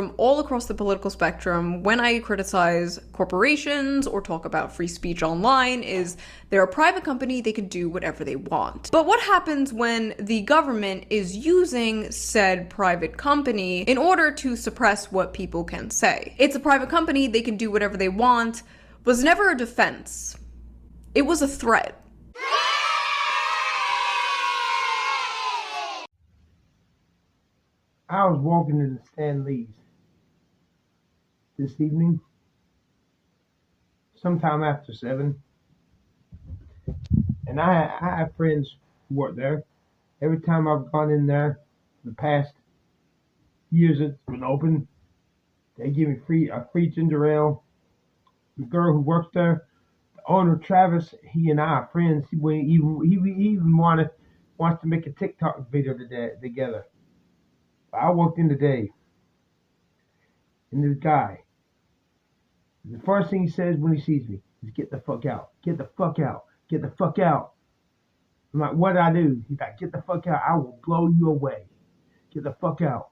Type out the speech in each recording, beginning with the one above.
from all across the political spectrum when I criticize corporations or talk about free speech online is they're a private company, they can do whatever they want. But what happens when the government is using said private company in order to suppress what people can say? It's a private company, they can do whatever they want, was never a defense. It was a threat. I was walking in the Stanleys this evening, sometime after 7, and I have friends who work there. Every time I've gone in there, the past years it's been open, they give me a free ginger ale. The girl who works there, the owner Travis, he and I are friends. He even wants to make a TikTok video together. I walked in today, and this guy, the first thing he says when he sees me is, "Get the fuck out. Get the fuck out. Get the fuck out." I'm like, "What did I do?" He's like, "Get the fuck out. I will blow you away. Get the fuck out."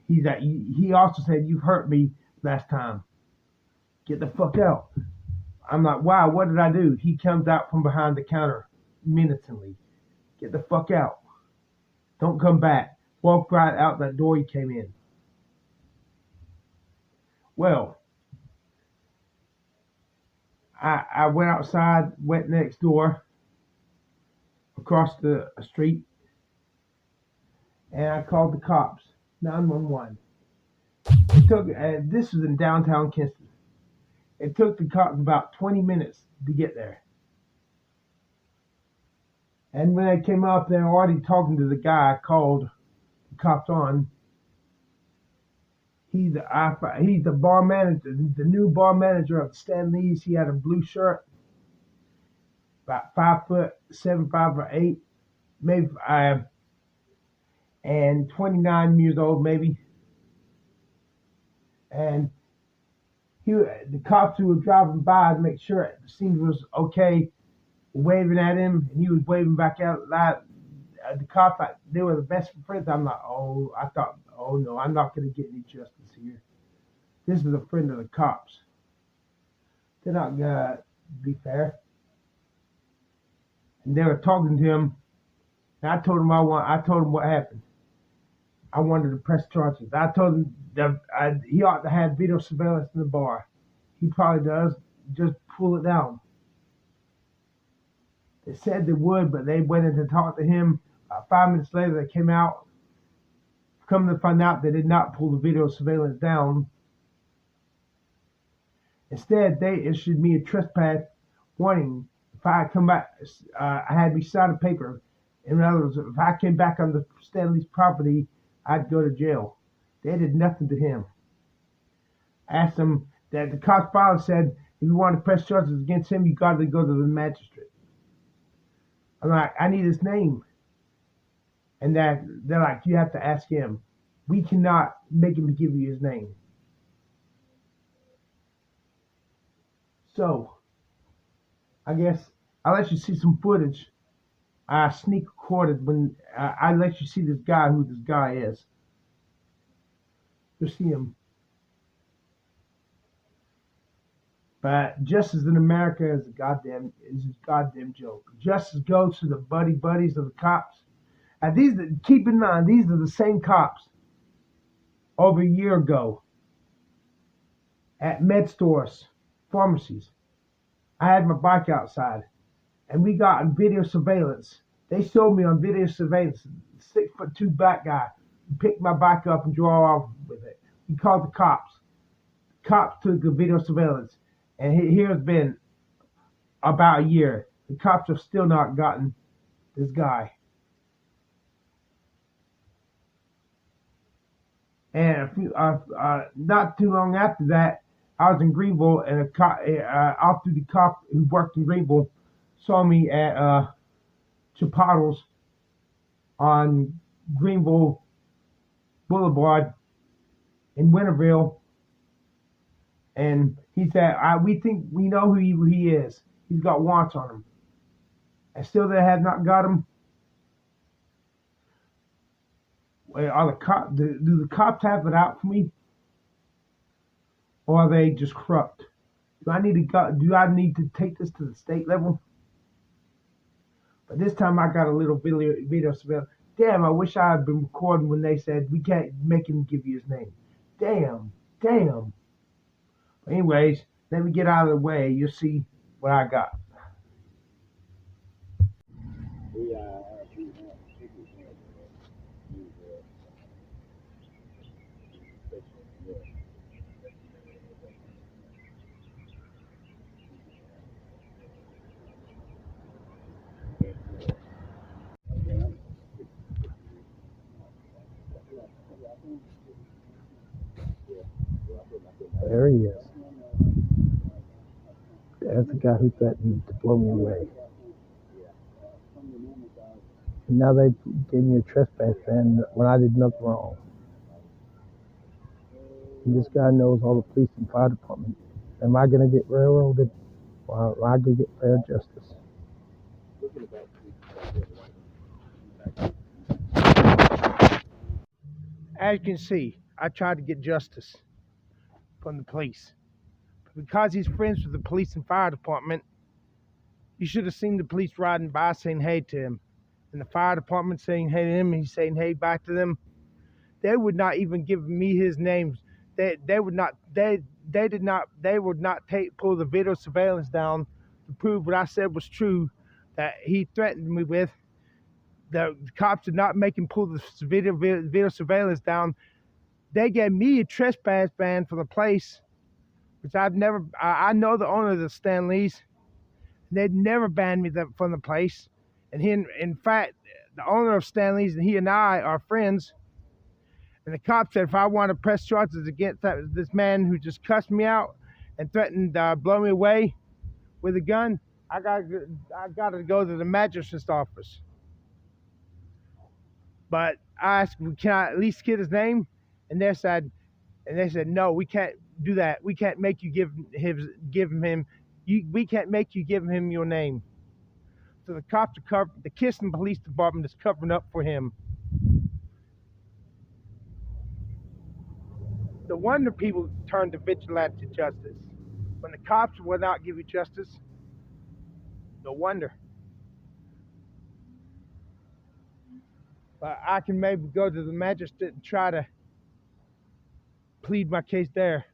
He's like, he also said, "You hurt me last time. Get the fuck out." I'm like, "Wow, what did I do?" He comes out from behind the counter menacingly. "Get the fuck out. Don't come back. Walk right out that door you came in." Well, I went outside, went next door, across the street, and I called the cops, 911. This was in downtown Kinston. It took the cops about 20 minutes to get there. And when they came up, they were already talking to the guy I called the cops on. He's the bar manager, the new bar manager of Stanley's. He had a blue shirt, about 5'7", 5'8", maybe, and 29 years old maybe. And the cops who were driving by to make sure the scene was okay, waving at him, and he was waving back out loud. The cops, they were the best friends. I thought, oh no, I'm not going to get any justice here. This is a friend of the cops. They're not going to be fair. And they were talking to him, and I told him what happened. I wanted to press charges. I told him that he ought to have video surveillance in the bar. He probably does. Just pull it down. They said they would, but they went in to talk to him. About 5 minutes later, they came out. Come to find out, they did not pull the video surveillance down. Instead, they issued me a trespass warning. If I come back, I had me sign a paper. In other words, if I came back on the Stanley's property, I'd go to jail. They did nothing to him. I asked them that the cops finally said, if you want to press charges against him, you got to go to the magistrate. I'm like, I need his name. And they're like, you have to ask him. We cannot make him give you his name. So, I guess I'll let you see some footage. I sneak recorded when I let you see who this guy is. You'll see him. But justice in America is a goddamn joke. Justice goes to the buddies of the cops. And keep in mind, these are the same cops over a year ago at med stores, pharmacies. I had my bike outside, and we got on video surveillance. They showed me on video surveillance, 6'2" black guy picked my bike up and drove off with it. He called the cops. Cops took the video surveillance, and here it's been about a year. The cops have still not gotten this guy. And not too long after that, I was in Greenville, and off-duty cop who worked in Greenville saw me at Chipotle's on Greenville Boulevard in Winterville, and he said, "We think we know who he is. He's got warrants on him." And still, they have not got him. Are the cop? Do the cops have it out for me, or are they just corrupt? Do I need to go? Do I need to take this to the state level? But this time I got a little video surveillance. Damn, I wish I had been recording when they said we can't make him give you his name. Damn. But anyways, let me get out of the way. You'll see what I got. There he is. That's the guy who threatened to blow me away. And now they gave me a trespass ban when I did nothing wrong. And this guy knows all the police and fire department. Am I going to get railroaded, or am I going to get fair justice? As you can see, I tried to get justice from the police. Because he's friends with the police and fire department, you should have seen the police riding by saying hey to him. And the fire department saying hey to him, and he's saying hey back to them. They would not even give me his name. They would not pull the video surveillance down to prove what I said was true, that he threatened me with. The cops did not make him pull the video surveillance down. They gave me a trespass ban from the place, which I know the owner of the Stanleys. They'd never banned me from the place. And in fact, the owner of Stanley's and he and I are friends. And the cop said if I want to press charges against this man who just cussed me out and threatened to blow me away with a gun, I got to go to the magistrate's office. But I asked, can I at least get his name? And they said, no, we can't do that. We can't make you we can't make you give him your name. So the cops are the Kinston Police Department is covering up for him. No wonder people turn to vigilante justice. When the cops will not give you justice, no wonder. But I can maybe go to the magistrate and try to plead my case there.